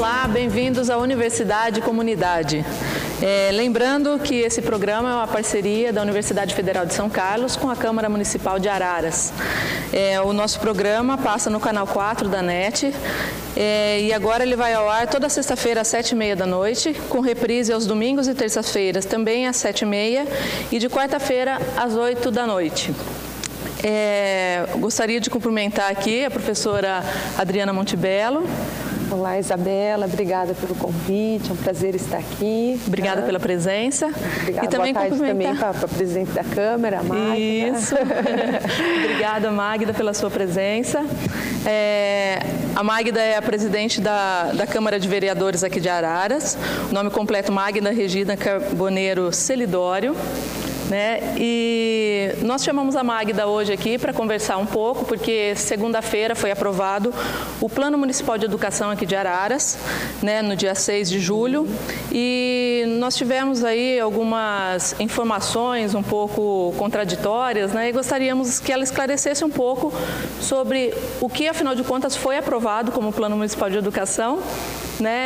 Olá, bem-vindos à Universidade Comunidade. Lembrando que esse programa é uma parceria da Universidade Federal de São Carlos com a Câmara Municipal de Araras. O nosso programa passa no canal 4 da NET e agora ele vai ao ar toda sexta-feira às 7h30 da noite, com reprise aos domingos e terças-feiras também às 7h30 e de quarta-feira às 8 da noite. Gostaria de cumprimentar aqui a professora Adriana Montebello. Olá, Isabela, obrigada pelo convite, é um prazer estar aqui. Obrigada pela presença. Obrigada, e também boa tarde também para a presidente da Câmara, a Magda. Isso. Obrigada, Magda, pela sua presença. A Magda é a presidente da Câmara de Vereadores aqui de Araras. O nome completo, Magda Regina Carboneiro Celidório. E nós chamamos a Magda hoje aqui para conversar um pouco, porque segunda-feira foi aprovado o Plano Municipal de Educação aqui de Araras, no dia 6 de julho, e nós tivemos aí algumas informações um pouco contraditórias, e gostaríamos que ela esclarecesse um pouco sobre o que, afinal de contas, foi aprovado como Plano Municipal de Educação,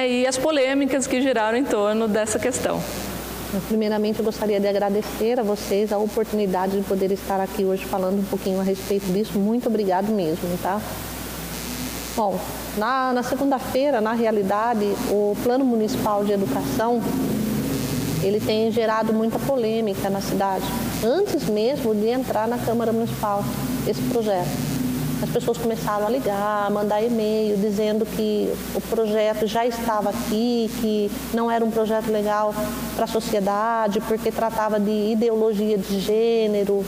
e as polêmicas que giraram em torno dessa questão. Primeiramente, eu gostaria de agradecer a vocês a oportunidade de poder estar aqui hoje falando um pouquinho a respeito disso. Muito obrigado mesmo, tá? Bom, na segunda-feira, na realidade, o Plano Municipal de Educação, ele tem gerado muita polêmica na cidade, antes mesmo de entrar na Câmara Municipal, esse projeto. As pessoas começaram a ligar, a mandar e-mail, dizendo que o projeto já estava aqui, que não era um projeto legal para a sociedade, porque tratava de ideologia de gênero,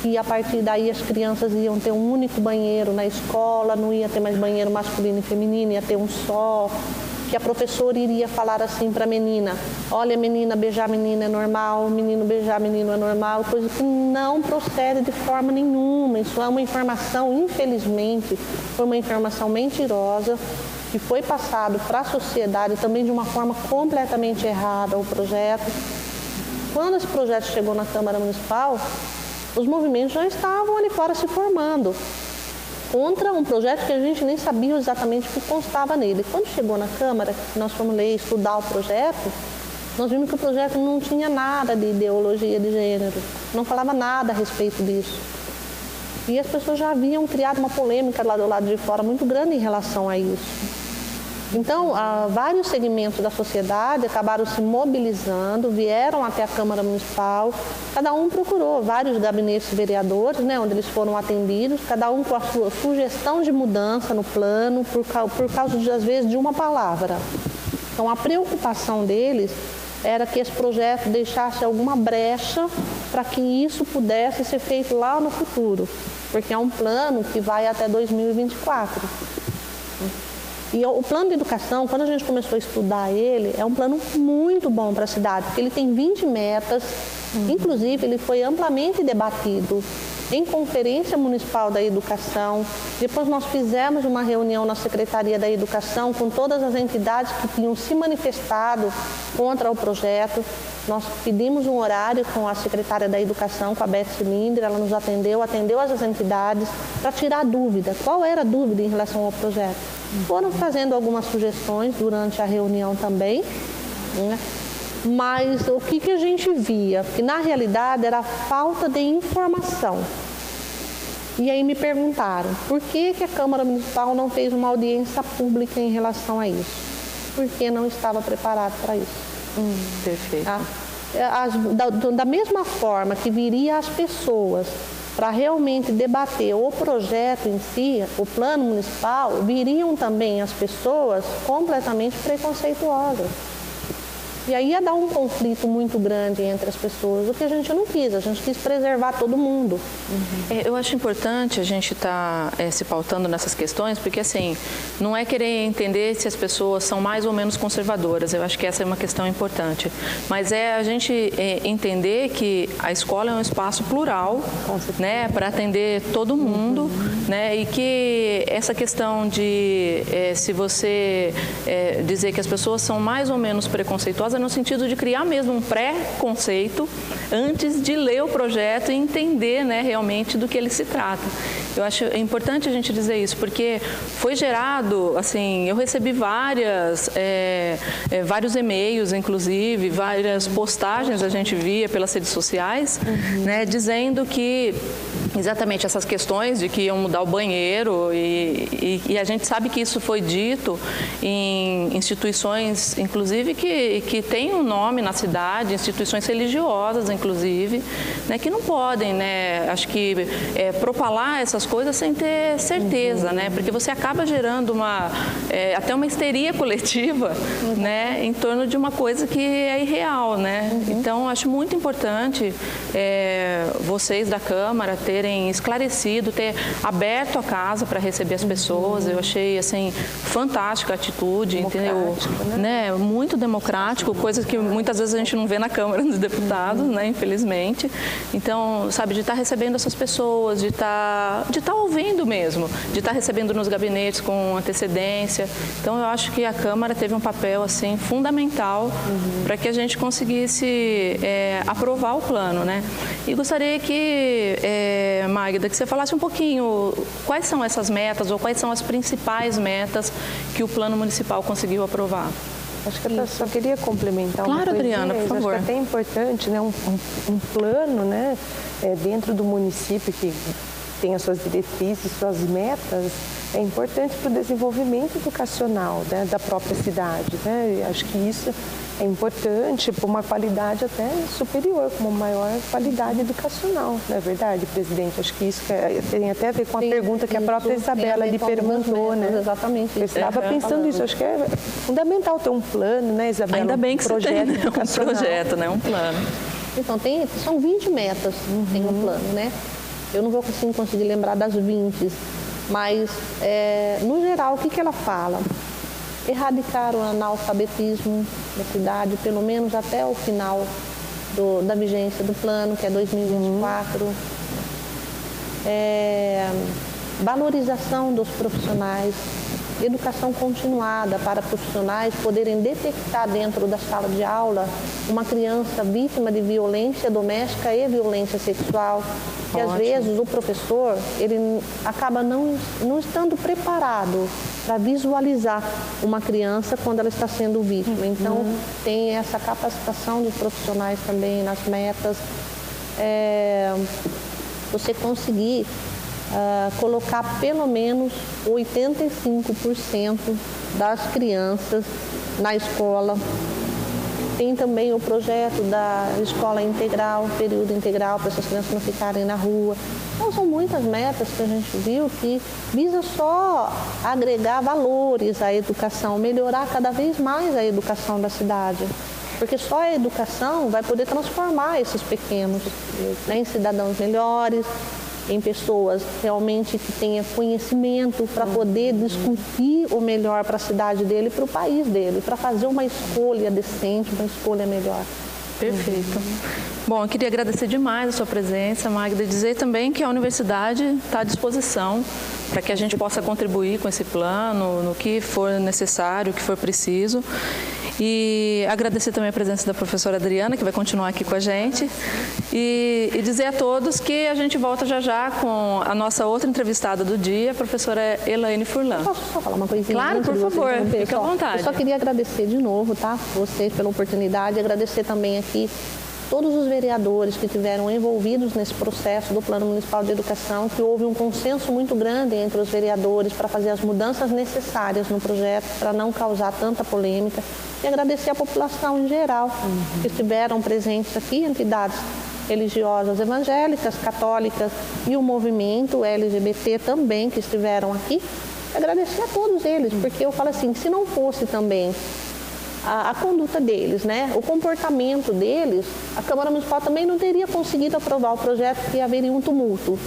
e a partir daí as crianças iam ter um único banheiro na escola, não ia ter mais banheiro masculino e feminino, ia ter um só, que a professora iria falar assim para a menina: olha, menina, beijar menina é normal, menino beijar menino é normal, coisa que não procede de forma nenhuma. Isso é uma informação, infelizmente, foi uma informação mentirosa, que foi passado para a sociedade também de uma forma completamente errada o projeto. Quando esse projeto chegou na Câmara Municipal, os movimentos já estavam ali fora se formando contra um projeto que a gente nem sabia exatamente o que constava nele. Quando chegou na Câmara, nós fomos ler, estudar o projeto, nós vimos que o projeto não tinha nada de ideologia de gênero, não falava nada a respeito disso. E as pessoas já haviam criado uma polêmica lá do lado de fora muito grande em relação a isso. Então, vários segmentos da sociedade acabaram se mobilizando, vieram até a Câmara Municipal, cada um procurou vários gabinetes vereadores, onde eles foram atendidos, cada um com a sua sugestão de mudança no plano, por causa, às vezes, de uma palavra. Então, a preocupação deles era que esse projeto deixasse alguma brecha para que isso pudesse ser feito lá no futuro, porque é um plano que vai até 2024. E o plano de educação, quando a gente começou a estudar ele, é um plano muito bom para a cidade, porque ele tem 20 metas, inclusive ele foi amplamente debatido em Conferência Municipal da Educação. Depois nós fizemos uma reunião na Secretaria da Educação com todas as entidades que tinham se manifestado contra o projeto. Nós pedimos um horário com a secretária da Educação, com a Beth Cilindre, ela nos atendeu as entidades para tirar dúvida. Qual era a dúvida em relação ao projeto? Foram fazendo algumas sugestões durante a reunião também, mas o que a gente via? Que na realidade era a falta de informação. E aí me perguntaram, por que a Câmara Municipal não fez uma audiência pública em relação a isso? Porque não estava preparado para isso. Perfeito. Tá? Da mesma forma que viria as pessoas para realmente debater o projeto em si, o plano municipal, viriam também as pessoas completamente preconceituosas. E aí ia dar um conflito muito grande entre as pessoas, o que a gente não quis, a gente quis preservar todo mundo. Eu acho importante a gente estar se pautando nessas questões, porque assim, não é querer entender se as pessoas são mais ou menos conservadoras, eu acho que essa é uma questão importante, mas é a gente entender que a escola é um espaço plural, para atender todo mundo, e que essa questão de se você dizer que as pessoas são mais ou menos preconceituosas, no sentido de criar mesmo um pré-conceito antes de ler o projeto e entender, né, realmente do que ele se trata. Eu acho importante a gente dizer isso, porque foi gerado, assim, eu recebi vários e-mails, inclusive, várias postagens a gente via pelas redes sociais, né, dizendo que exatamente essas questões de que iam mudar o banheiro e a gente sabe que isso foi dito em instituições, inclusive, que têm um nome na cidade, instituições religiosas, inclusive, né, que não podem, né, acho que propalar essas coisas sem ter certeza, né, porque você acaba gerando até uma histeria coletiva, né, em torno de uma coisa que é irreal, né. Então, acho muito importante vocês da Câmara terem esclarecido, ter aberto a casa para receber as pessoas. Eu achei, assim, fantástica a atitude, entendeu? Né? Muito democrático, coisa que muitas vezes a gente não vê na Câmara dos Deputados, né? Infelizmente. Então, sabe, de estar recebendo essas pessoas, de estar ouvindo mesmo, de estar recebendo nos gabinetes com antecedência. Então, eu acho que a Câmara teve um papel, assim, fundamental para que a gente conseguisse aprovar o plano, né? E gostaria que, Magda, que você falasse um pouquinho quais são essas metas ou quais são as principais metas que o Plano Municipal conseguiu aprovar. Acho que eu só queria complementar uma coisa. Claro, Adriana, por favor. Acho que é até importante, né, um plano, né, dentro do município que tem as suas diretrizes, suas metas, é importante para o desenvolvimento educacional, né, da própria cidade, né? Acho que isso é importante para uma qualidade até superior, com uma maior qualidade educacional, não é verdade, presidente? Acho que isso tem até a ver com a pergunta que a própria Isabela lhe perguntou, né? Exatamente. Eu estava pensando nisso, acho que é fundamental ter um plano, né, Isabela? Ainda bem que você tem, né, um projeto, né, um plano. Então, são 20 metas, tem um plano, né? Eu não vou conseguir lembrar das 20, mas, no geral, o que ela fala? Erradicar o analfabetismo na cidade, pelo menos até o final da vigência do plano, que é 2024. Valorização dos profissionais, educação continuada para profissionais poderem detectar dentro da sala de aula uma criança vítima de violência doméstica e violência sexual. Que às vezes o professor ele acaba não estando preparado para visualizar uma criança quando ela está sendo vítima. Então, tem essa capacitação dos profissionais também nas metas. Você conseguir colocar pelo menos 85% das crianças na escola. Tem também o projeto da escola integral, período integral, para essas crianças não ficarem na rua. Então, são muitas metas que a gente viu que visa só agregar valores à educação, melhorar cada vez mais a educação da cidade. Porque só a educação vai poder transformar esses pequenos, né, em cidadãos melhores, em pessoas realmente que tenham conhecimento para poder discutir o melhor para a cidade dele e para o país dele, para fazer uma escolha decente, uma escolha melhor. Perfeito. Bom, eu queria agradecer demais a sua presença, Magda, e dizer também que a universidade está à disposição para que a gente possa contribuir com esse plano, no que for necessário, o que for preciso. E agradecer também a presença da professora Adriana, que vai continuar aqui com a gente. E dizer a todos que a gente volta já com a nossa outra entrevistada do dia, a professora Elaine Furlan. Posso só falar uma coisinha? Claro, por favor, fique à vontade. Eu só queria agradecer de novo, tá? Você pela oportunidade, agradecer também aqui todos os vereadores que estiveram envolvidos nesse processo do Plano Municipal de Educação, que houve um consenso muito grande entre os vereadores para fazer as mudanças necessárias no projeto, para não causar tanta polêmica. E agradecer a população em geral, que estiveram presentes aqui, entidades religiosas evangélicas, católicas e o movimento LGBT também, que estiveram aqui. E agradecer a todos eles, porque eu falo assim, se não fosse também a conduta deles, né? O comportamento deles, a Câmara Municipal também não teria conseguido aprovar o projeto, porque haveria um tumulto.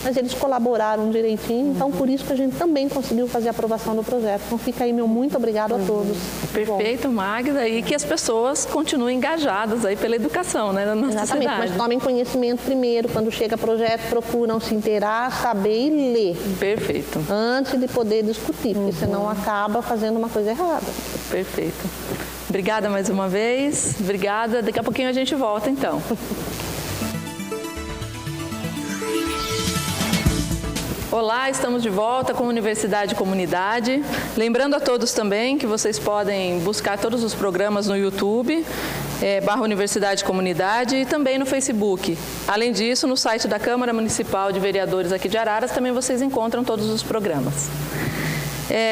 Mas eles colaboraram direitinho, então por isso que a gente também conseguiu fazer a aprovação do projeto. Então fica aí meu muito obrigado a todos. Perfeito, Magda, e que as pessoas continuem engajadas aí pela educação, né, na nossa cidade. Mas tomem conhecimento primeiro, quando chega projeto, procuram se inteirar, saber e ler. Perfeito. Antes de poder discutir, porque senão acaba fazendo uma coisa errada. Perfeito. Obrigada mais uma vez. Obrigada. Daqui a pouquinho a gente volta, então. Olá, estamos de volta com Universidade e Comunidade. Lembrando a todos também que vocês podem buscar todos os programas no YouTube, /Universidade e Comunidade, e também no Facebook. Além disso, no site da Câmara Municipal de Vereadores aqui de Araras, também vocês encontram todos os programas.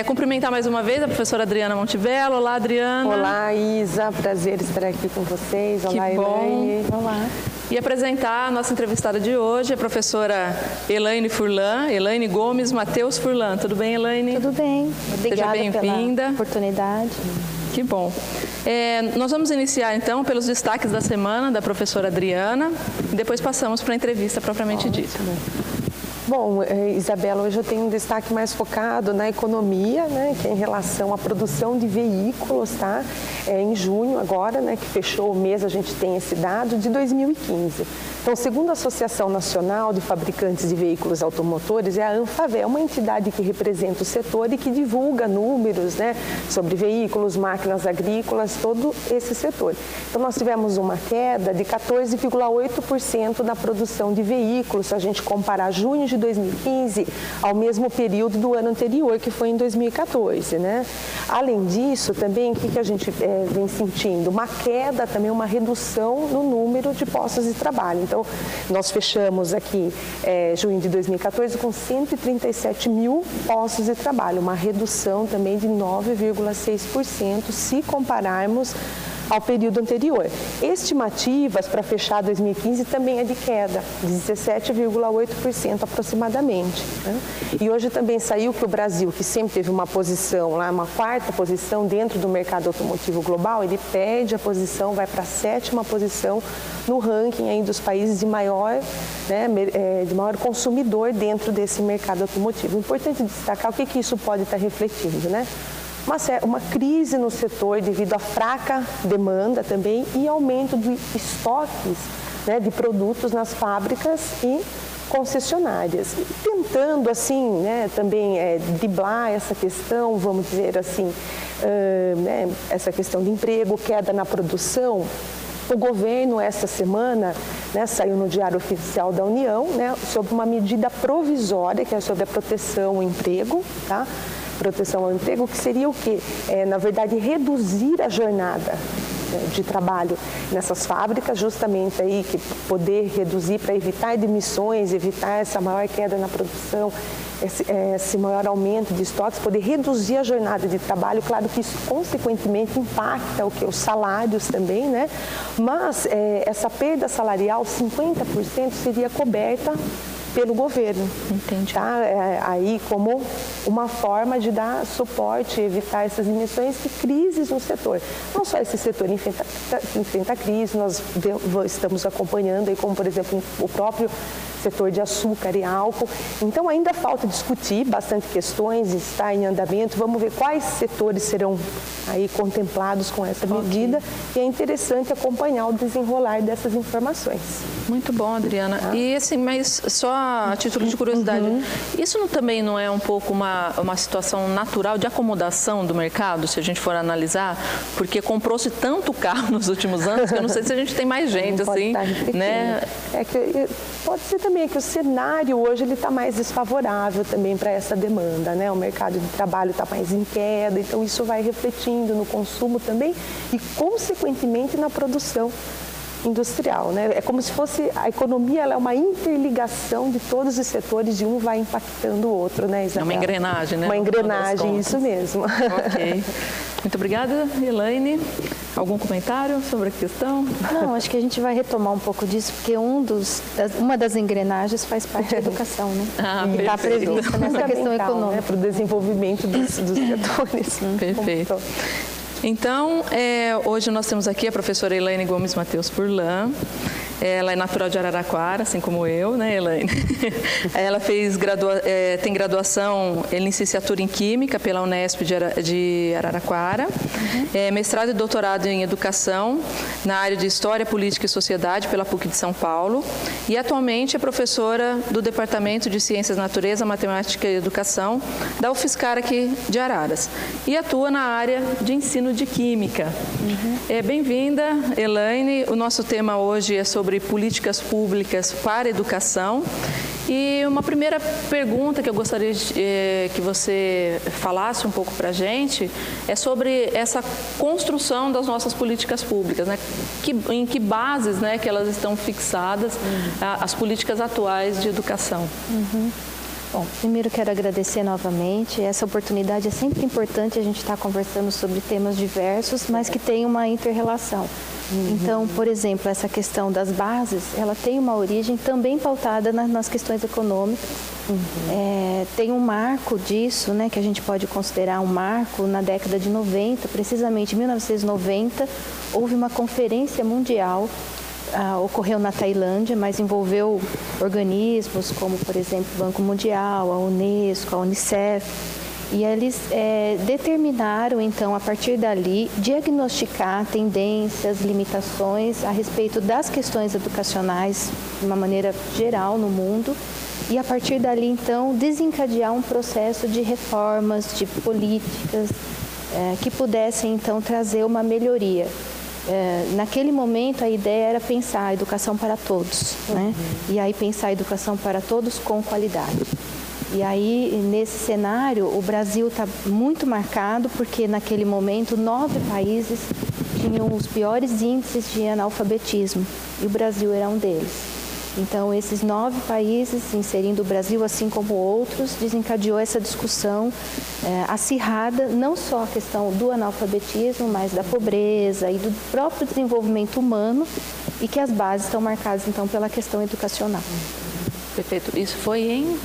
Cumprimentar mais uma vez a professora Adriana Montivello. Olá, Adriana. Olá, Isa. Prazer estar aqui com vocês. Olá, Elaine. Olá. E apresentar a nossa entrevistada de hoje, a professora Elaine Furlan, Elaine Gomes Mateus Furlan. Tudo bem, Elaine? Tudo bem. Obrigada Seja bem-vinda. pela oportunidade. Que bom. Nós vamos iniciar, então, pelos destaques da semana da professora Adriana e depois passamos para a entrevista propriamente dita. Bom, Isabela, hoje eu tenho um destaque mais focado na economia, né, que é em relação à produção de veículos, tá? Em junho agora, né, que fechou o mês, a gente tem esse dado de 2015. Então, segundo a Associação Nacional de Fabricantes de Veículos Automotores, é a ANFAVEA, uma entidade que representa o setor e que divulga números, né, sobre veículos, máquinas agrícolas, todo esse setor. Então, nós tivemos uma queda de 14,8% na produção de veículos, se a gente comparar junho de 2015 ao mesmo período do ano anterior, que foi em 2014, né? Além disso, também, o que a gente vem sentindo? Uma queda, também uma redução no número de postos de trabalho. Então, nós fechamos aqui junho de 2014 com 137 mil postos de trabalho, uma redução também de 9,6% se compararmos ao período anterior. Estimativas para fechar 2015 também é de queda, de 17,8% aproximadamente, né? E hoje também saiu que o Brasil, que sempre teve uma posição lá, uma quarta posição dentro do mercado automotivo global, ele perde a posição, vai para a 7ª posição no ranking aí dos países de maior, né, de maior consumidor dentro desse mercado automotivo. Importante destacar o que isso pode estar refletindo, né? Uma crise no setor devido à fraca demanda também e aumento de estoques, né, de produtos nas fábricas e concessionárias. Tentando, assim, né, também driblar essa questão, vamos dizer assim, né, essa questão de emprego, queda na produção. O governo, esta semana, né, saiu no Diário Oficial da União, né, sobre uma medida provisória, que é sobre a proteção ao emprego, tá? Proteção ao emprego, que seria o quê? Na verdade, reduzir a jornada de trabalho nessas fábricas, justamente aí que poder reduzir para evitar demissões, evitar essa maior queda na produção, esse maior aumento de estoques, poder reduzir a jornada de trabalho. Claro que isso, consequentemente, impacta os salários também, né? Mas essa perda salarial, 50%, seria coberta pelo governo. Entendi. Tá? Aí como uma forma de dar suporte, evitar essas emissões e crises no setor. Não só esse setor enfrenta crise, nós estamos acompanhando, aí, como por exemplo o próprio setor de açúcar e álcool. Então ainda falta discutir bastante questões, está em andamento. Vamos ver quais setores serão aí contemplados com essa medida. E é interessante acompanhar o desenrolar dessas informações. Muito bom, Adriana. Ah. E assim, mas só a título de curiosidade, isso também não é um pouco uma situação natural de acomodação do mercado, se a gente for analisar? Porque comprou-se tanto carro nos últimos anos que eu não sei se a gente tem mais gente, assim, né? Pode ser também que o cenário hoje ele está mais desfavorável também para essa demanda, né? O mercado de trabalho está mais em queda, então isso vai refletindo no consumo também e, consequentemente, na produção industrial, né? É como se fosse a economia, ela é uma interligação de todos os setores, de um vai impactando o outro, né, Isabel? É uma engrenagem, né? Uma engrenagem, isso mesmo. Ok. Muito obrigada, Elaine. Algum comentário sobre a questão? Não, acho que a gente vai retomar um pouco disso, porque uma das engrenagens faz parte da educação, né? E está prevista nessa questão econômica. Né, para o desenvolvimento dos setores. Perfeito. Então, hoje nós temos aqui a professora Elaine Gomes Mateus Furlan. Ela é natural de Araraquara, assim como eu, né, Elaine? Ela tem graduação em licenciatura em Química pela Unesp de Araraquara, mestrado e doutorado em Educação na área de História, Política e Sociedade pela PUC de São Paulo e atualmente é professora do Departamento de Ciências Natureza, Matemática e Educação da UFSCar aqui de Araras e atua na área de ensino de Química. Bem-vinda, Elaine. O nosso tema hoje é sobre políticas públicas para a educação. E uma primeira pergunta que eu gostaria que você falasse um pouco para a gente é sobre essa construção das nossas políticas públicas, né? Em que bases, né, que elas estão fixadas, as políticas atuais de educação. Bom, primeiro quero agradecer novamente. Essa oportunidade é sempre importante a gente estar conversando sobre temas diversos, mas que tem uma inter-relação. Então, por exemplo, essa questão das bases, ela tem uma origem também pautada nas questões econômicas. Tem um marco disso, né, que a gente pode considerar um marco na década de 90, precisamente em 1990, houve uma conferência mundial, ocorreu na Tailândia, mas envolveu organismos como, por exemplo, o Banco Mundial, a Unesco, a Unicef, e eles determinaram, então, a partir dali, diagnosticar tendências, limitações a respeito das questões educacionais de uma maneira geral no mundo e, a partir dali, então, desencadear um processo de reformas, de políticas que pudessem, então, trazer uma melhoria. Naquele momento, a ideia era pensar a educação para todos, né? E aí pensar a educação para todos com qualidade. E aí, nesse cenário, o Brasil está muito marcado porque, naquele momento, 9 países tinham os piores índices de analfabetismo e o Brasil era um deles. Então, esses 9 países, inserindo o Brasil, assim como outros, desencadeou essa discussão acirrada, não só a questão do analfabetismo, mas da pobreza e do próprio desenvolvimento humano e que as bases estão marcadas, então, pela questão educacional. Perfeito. Isso foi em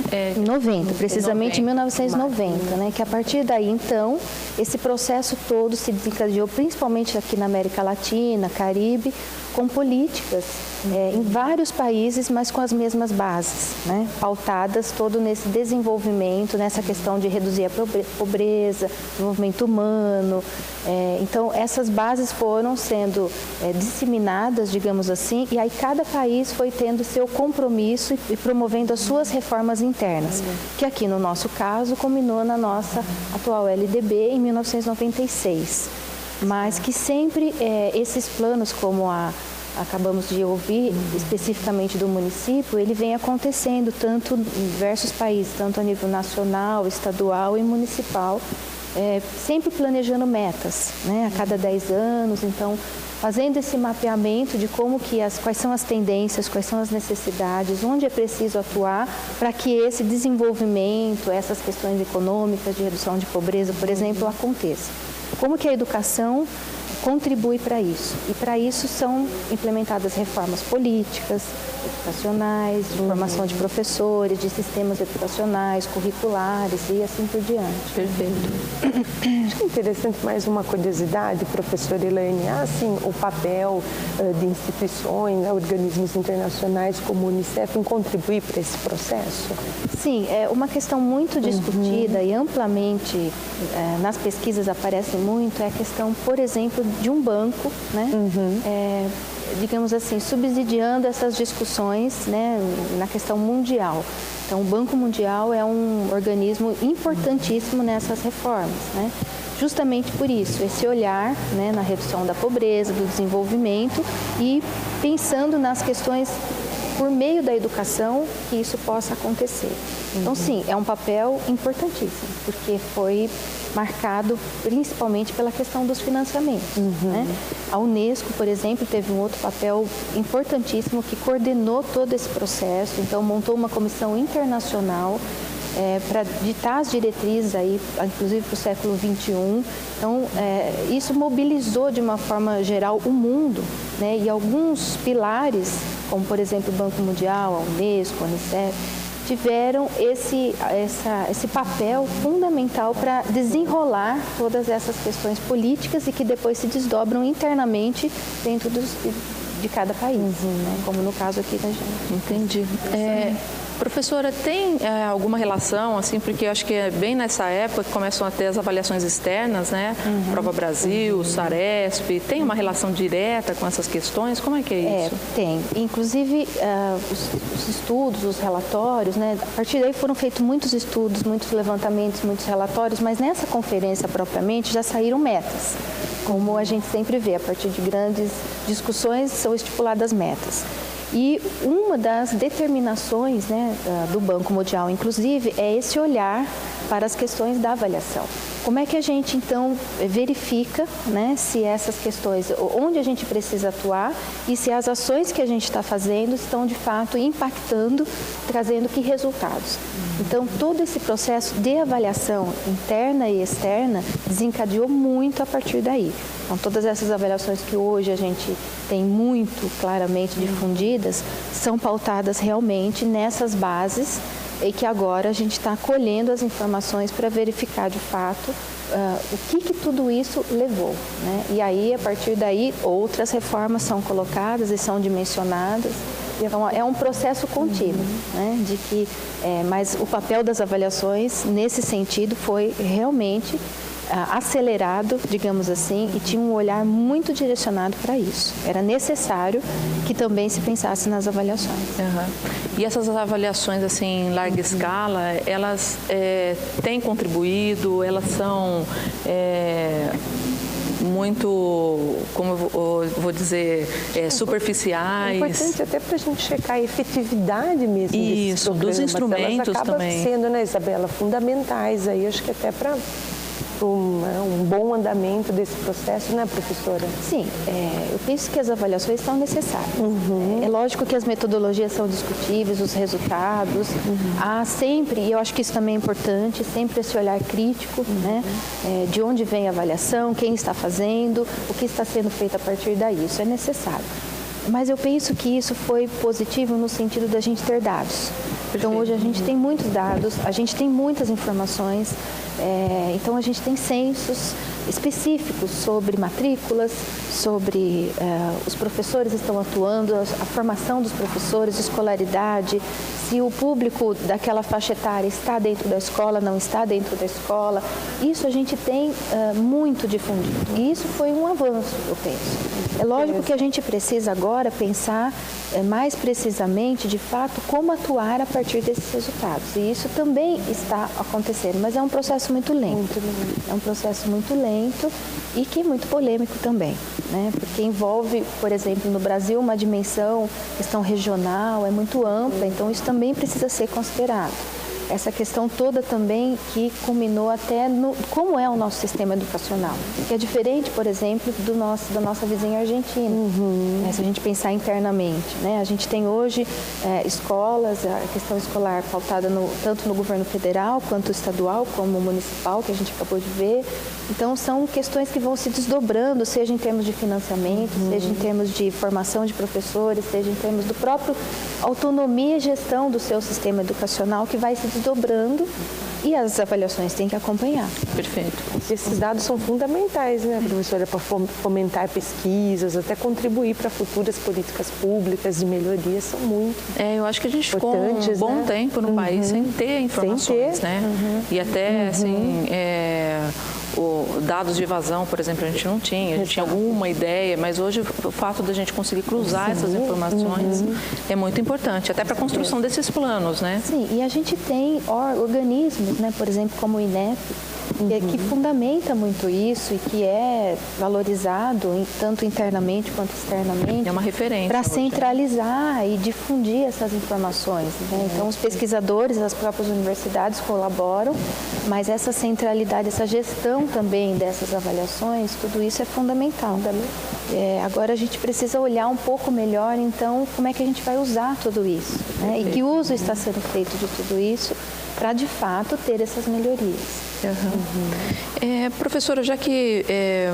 90, precisamente em 1990, né? Que a partir daí, então, esse processo todo se desencadeou, principalmente aqui na América Latina, Caribe, com políticas em vários países, mas com as mesmas bases, né? Pautadas todo nesse desenvolvimento, nessa questão de reduzir a pobreza, desenvolvimento humano. Então, essas bases foram sendo disseminadas, digamos assim, e aí cada país foi tendo seu compromisso e promovendo as suas reformas internas, que aqui no nosso caso culminou na nossa atual LDB em 1996. Mas que sempre esses planos, como acabamos de ouvir, especificamente do município, ele vem acontecendo tanto em diversos países, tanto a nível nacional, estadual e municipal, sempre planejando metas, né, a cada 10 anos, então fazendo esse mapeamento de quais são as tendências, quais são as necessidades, onde é preciso atuar para que esse desenvolvimento, essas questões econômicas de redução de pobreza, por exemplo, aconteça. Como que a educação contribui para isso? E para isso são implementadas reformas políticas, educacionais, de formação de professores, de sistemas educacionais, curriculares e assim por diante. Perfeito. Acho que é interessante mais uma curiosidade, professora Elaine, assim, o papel de instituições, organismos internacionais como o Unicef em contribuir para esse processo? Sim, é uma questão muito discutida e amplamente nas pesquisas aparece muito, é a questão, por exemplo, de um banco, né? Digamos assim, subsidiando essas discussões, né, na questão mundial. Então, o Banco Mundial é um organismo importantíssimo nessas reformas, né? Justamente por isso, esse olhar, né, na redução da pobreza, do desenvolvimento e pensando nas questões por meio da educação que isso possa acontecer. Então, sim, é um papel importantíssimo, porque foi marcado principalmente pela questão dos financiamentos, né? A Unesco, por exemplo, teve um outro papel importantíssimo que coordenou todo esse processo, então montou uma comissão internacional para ditar as diretrizes aí, inclusive para o século XXI. Então, isso mobilizou de uma forma geral o mundo, né? E alguns pilares, como por exemplo o Banco Mundial, a Unesco, a Unicef, tiveram esse papel fundamental para desenrolar todas essas questões políticas e que depois se desdobram internamente dentro de cada país, né? Como no caso aqui da gente. Entendi. Professora, tem alguma relação, assim, porque eu acho que é bem nessa época que começam a ter as avaliações externas, né? Prova Brasil, Saresp, tem uma relação direta com essas questões? Como é que é isso? Tem. Inclusive, os estudos, os relatórios, né? A partir daí foram feitos muitos estudos, muitos levantamentos, muitos relatórios, mas nessa conferência propriamente já saíram metas. Como a gente sempre vê, a partir de grandes discussões são estipuladas metas. E uma das determinações, né, do Banco Mundial, inclusive, é esse olhar para as questões da avaliação. Como é que a gente, então, verifica, né, se essas questões, onde a gente precisa atuar e se as ações que a gente está fazendo estão, de fato, impactando, trazendo que resultados? Então, todo esse processo de avaliação interna e externa desencadeou muito a partir daí. Então, todas essas avaliações que hoje a gente tem muito claramente difundidas são pautadas realmente nessas bases e que agora a gente está colhendo as informações para verificar de fato o que tudo isso levou, né? E aí, a partir daí, outras reformas são colocadas e são dimensionadas. Então, é um processo contínuo, né? De que, mas o papel das avaliações, nesse sentido, foi realmente acelerado, digamos assim, e tinha um olhar muito direcionado para isso. Era necessário que também se pensasse nas avaliações. E essas avaliações, assim, em larga escala, elas têm contribuído, elas são muito, como eu vou dizer, superficiais. É importante até para a gente checar a efetividade mesmo desses programas. Dos instrumentos elas acabam também. sendo, né, Isabela, fundamentais aí, acho que até para um bom andamento desse processo, né, professora? Sim, eu penso que as avaliações são necessárias. É lógico que as metodologias são discutíveis, os resultados. Há sempre, e eu acho que isso também é importante, sempre esse olhar crítico, né? De onde vem a avaliação, quem está fazendo, o que está sendo feito a partir daí. Isso é necessário. Mas eu penso que isso foi positivo no sentido da gente ter dados. Então, hoje a gente tem muitos dados, a gente tem muitas informações, então a gente tem censos específicos sobre matrículas, sobre os professores estão atuando, a formação dos professores, escolaridade, se o público daquela faixa etária está dentro da escola, não está dentro da escola. Isso a gente tem muito difundido e isso foi um avanço, eu penso. É lógico que a gente precisa agora pensar mais precisamente, de fato, como atuar a partir desses resultados. E isso também está acontecendo, mas é um processo muito lento. É um processo muito lento e que é muito polêmico também, né? Porque envolve, por exemplo, no Brasil, uma dimensão, questão regional, é muito ampla, então isso também precisa ser considerado. Essa questão toda também que culminou até no como é o nosso sistema educacional, que é diferente, por exemplo, da nossa vizinha Argentina. Se a gente pensar internamente, né? A gente tem hoje escolas, a questão escolar pautada tanto no governo federal, quanto estadual, como municipal, que a gente acabou de ver. Então, são questões que vão se desdobrando, seja em termos de financiamento, seja em termos de formação de professores, seja em termos do próprio autonomia e gestão do seu sistema educacional, que vai se desdobrando e as avaliações têm que acompanhar. Perfeito. Esses dados são fundamentais, né, professora, para fomentar pesquisas, até contribuir para futuras políticas públicas de melhoria, são muito eu acho que a gente ficou um bom tempo no país sem ter informações, né? E até, assim, dados de evasão, por exemplo, a gente não tinha. A gente tinha alguma ideia, mas hoje o fato da gente conseguir cruzar essas informações é muito importante, até para a construção desses planos, né? Sim, e a gente tem organismos, né, por exemplo, como o INEP, que fundamenta muito isso e que é valorizado tanto internamente quanto externamente. É uma referência. Para centralizar e difundir essas informações, né? Então, os pesquisadores, as próprias universidades colaboram, mas essa centralidade, essa gestão também dessas avaliações, tudo isso é fundamental. Agora, a gente precisa olhar um pouco melhor, então, como é que a gente vai usar tudo isso, né? E que uso está sendo feito de tudo isso para, de fato, ter essas melhorias. Professora, já que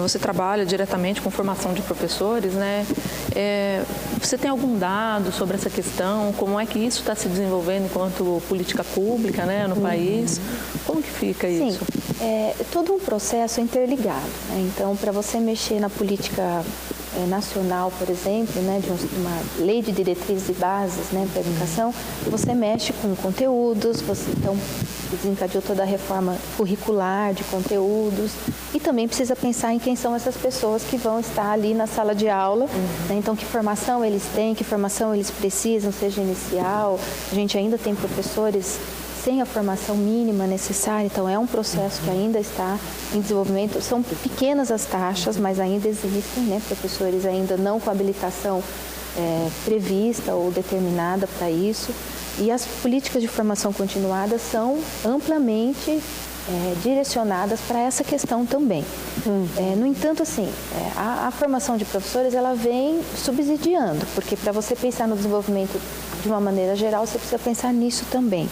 você trabalha diretamente com formação de professores, né? Você tem algum dado sobre essa questão? Como é que isso está se desenvolvendo enquanto política pública, né, no país? Como que fica isso? Sim, todo um processo interligado, né? Então, para você mexer na política nacional, por exemplo, né, de uma lei de diretrizes e bases, né, para a educação, você mexe com conteúdos, você então desencadeou toda a reforma curricular de conteúdos e também precisa pensar em quem são essas pessoas que vão estar ali na sala de aula, né, então que formação eles têm, que formação eles precisam, seja inicial, a gente ainda tem professores sem a formação mínima necessária, então é um processo que ainda está em desenvolvimento. São pequenas as taxas, mas ainda existem, né, professores ainda não com habilitação prevista ou determinada para isso. E as políticas de formação continuada são amplamente direcionadas para essa questão também. No entanto, assim, a formação de professores ela vem subsidiando, porque para você pensar no desenvolvimento de uma maneira geral, você precisa pensar nisso também.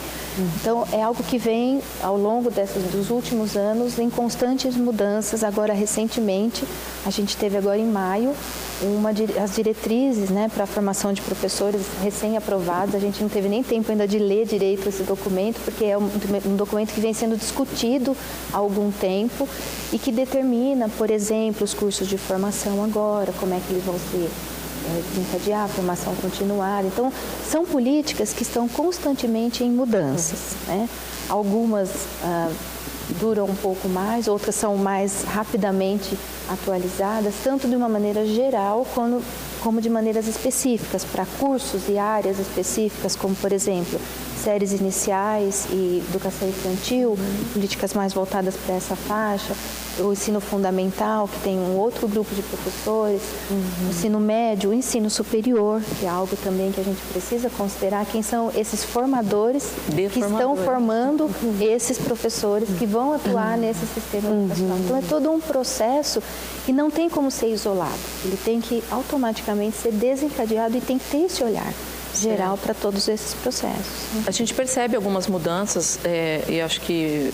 Então, é algo que vem ao longo dos últimos anos em constantes mudanças. Agora, recentemente, a gente teve agora em maio as diretrizes, né, para a formação de professores recém-aprovadas. A gente não teve nem tempo ainda de ler direito esse documento, porque é um documento que vem sendo discutido há algum tempo e que determina, por exemplo, os cursos de formação agora, como é que eles vão ser desencadear, a formação continuada. Então, são políticas que estão constantemente em mudanças, né? Algumas duram um pouco mais, outras são mais rapidamente atualizadas, tanto de uma maneira geral como de maneiras específicas, para cursos e áreas específicas, como, por exemplo, séries iniciais e educação infantil, políticas mais voltadas para essa faixa, o ensino fundamental, que tem um outro grupo de professores, o ensino médio, o ensino superior, que é algo também que a gente precisa considerar, quem são esses formadores que estão formando esses professores que vão atuar nesse sistema educacional. Então, é todo um processo que não tem como ser isolado, ele tem que automaticamente ser desencadeado e tem que ter esse olhar geral para todos esses processos. A gente percebe algumas mudanças e acho que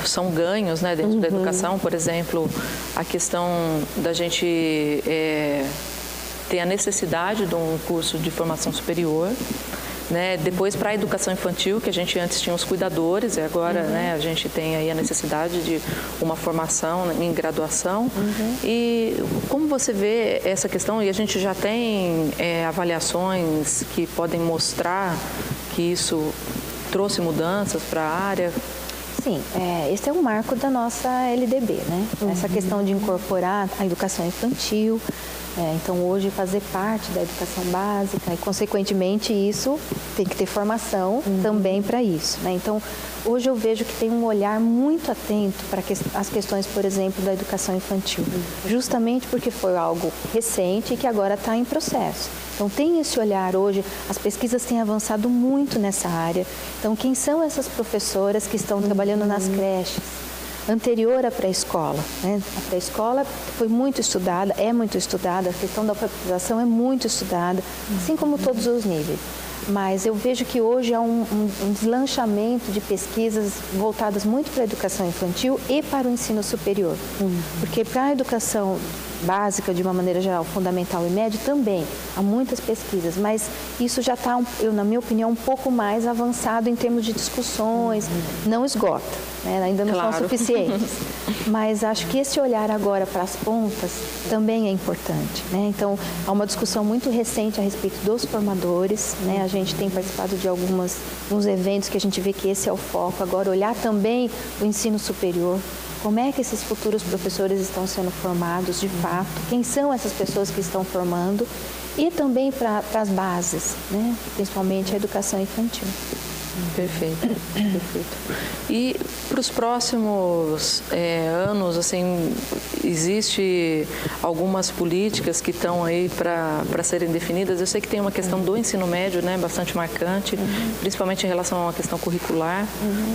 são ganhos, né, dentro da educação. Por exemplo, a questão da gente ter a necessidade de um curso de formação superior. Né? Depois, para a educação infantil, que a gente antes tinha os cuidadores, e agora né, a gente tem aí a necessidade de uma formação em graduação. E como você vê essa questão? E a gente já tem avaliações que podem mostrar que isso trouxe mudanças para a área? Sim, esse é um marco da nossa LDB, né? Essa questão de incorporar a educação infantil. Então, hoje, fazer parte da educação básica e, consequentemente, isso tem que ter formação também para isso, né? Então, hoje eu vejo que tem um olhar muito atento para as questões, por exemplo, da educação infantil, justamente porque foi algo recente e que agora está em processo. Então, tem esse olhar hoje, as pesquisas têm avançado muito nessa área. Então, quem são essas professoras que estão trabalhando nas creches? Anterior à pré-escola, né? A pré-escola foi muito estudada, é muito estudada, a questão da alfabetização é muito estudada, assim como todos os níveis. Mas eu vejo que hoje há um deslanchamento de pesquisas voltadas muito para a educação infantil e para o ensino superior. Porque para a educação básica, de uma maneira geral, fundamental e média, também há muitas pesquisas, mas isso já está, na minha opinião, um pouco mais avançado em termos de discussões, não esgota, né? Ainda não são suficientes. Mas acho que esse olhar agora para as pontas também é importante, né? Então, há uma discussão muito recente a respeito dos formadores, né? A gente tem participado de alguns eventos que a gente vê que esse é o foco. Agora, olhar também o ensino superior. Como é que esses futuros professores estão sendo formados de fato? Quem são essas pessoas que estão formando? E também para as bases, né? Principalmente a educação infantil. Perfeito, perfeito. E para os próximos anos, assim, existe algumas políticas que estão aí para serem definidas? Eu sei que tem uma questão do ensino médio, né, bastante marcante, principalmente em relação à questão curricular,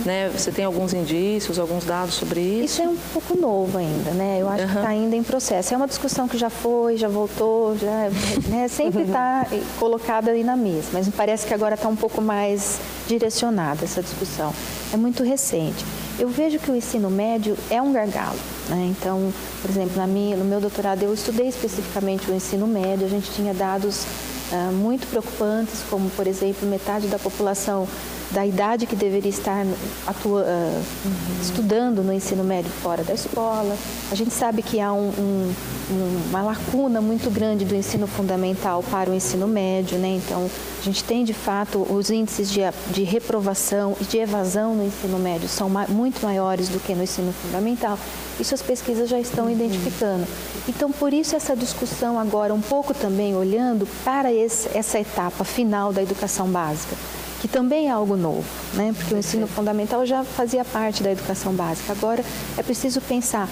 né? Você tem alguns indícios, alguns dados sobre isso? Isso é um pouco novo ainda, né? Eu acho que está ainda em processo. É uma discussão que já foi, já voltou, né? Sempre está colocada aí na mesa, mas me parece que agora está um pouco mais direcionada essa discussão. É muito recente. Eu vejo que o ensino médio é um gargalo, né? Então, por exemplo, no meu doutorado eu estudei especificamente o ensino médio, a gente tinha dados muito preocupantes, como, por exemplo, metade da população da idade que deveria estar estudando no ensino médio fora da escola. A gente sabe que há uma lacuna muito grande do ensino fundamental para o ensino médio, né? Então, a gente tem, de fato, os índices de reprovação e de evasão no ensino médio são muito maiores do que no ensino fundamental. Isso as pesquisas já estão identificando. Então, por isso, essa discussão agora, um pouco também olhando para essa etapa final da educação básica, que também é algo novo, né? Porque o ensino fundamental já fazia parte da educação básica. Agora, é preciso pensar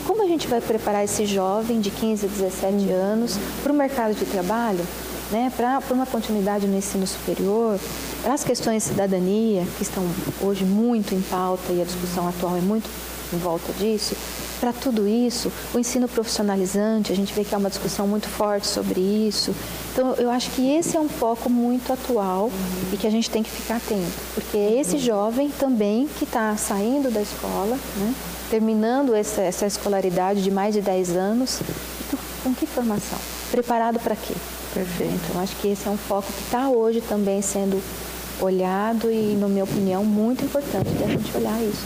como a gente vai preparar esse jovem de 15 a 17 anos para o mercado de trabalho, né? Para uma continuidade no ensino superior, as questões de cidadania, que estão hoje muito em pauta e a discussão atual é muito em volta disso. Para tudo isso, o ensino profissionalizante, a gente vê que há uma discussão muito forte sobre isso. Então, eu acho que esse é um foco muito atual e que a gente tem que ficar atento, porque é esse jovem também que está saindo da escola, né, terminando essa escolaridade de mais de 10 anos, com que formação? Preparado para quê? Perfeito. Então, acho que esse é um foco que está hoje também sendo olhado e, na minha opinião, muito importante da gente olhar isso.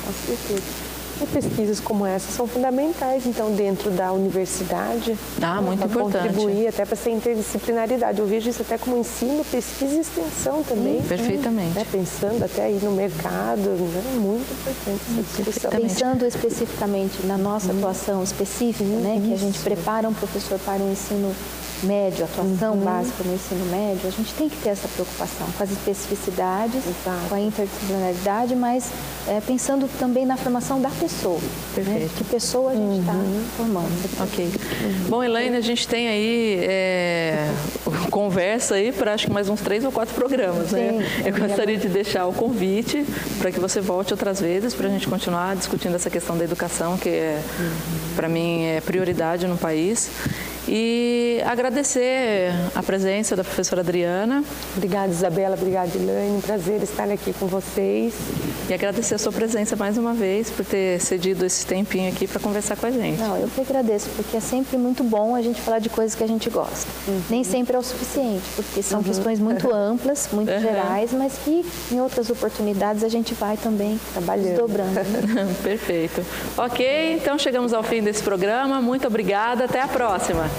Com certeza. E pesquisas como essa são fundamentais, então, dentro da universidade. Muito importante. Contribuir até para essa interdisciplinaridade. Eu vejo isso até como ensino, pesquisa e extensão também. Perfeitamente. Né? Pensando até aí no mercado, né? Muito importante essa discussão. Pensando especificamente na nossa atuação específica, né? Que a gente prepara um professor para o ensino médio, atuação básica no ensino médio, a gente tem que ter essa preocupação com as especificidades, com a interdisciplinaridade, mas pensando também na formação da pessoa. Perfeito. Né? Que pessoa a gente está formando. Ok. Bom, Elaine, a gente tem aí conversa aí para acho que mais uns 3 ou 4 programas, né? Eu gostaria de deixar o convite para que você volte outras vezes para a gente continuar discutindo essa questão da educação, que para mim é prioridade no país. E agradecer a presença da professora Adriana. Obrigada, Isabela. Obrigada, Elaine. Um prazer estar aqui com vocês. E agradecer a sua presença mais uma vez, por ter cedido esse tempinho aqui para conversar com a gente. Não, eu que agradeço, porque é sempre muito bom a gente falar de coisas que a gente gosta. Nem sempre é o suficiente, porque são questões muito amplas, muito gerais, mas que em outras oportunidades a gente vai também desdobrando. Perfeito. Ok, então chegamos ao fim desse programa. Muito obrigada. Até a próxima.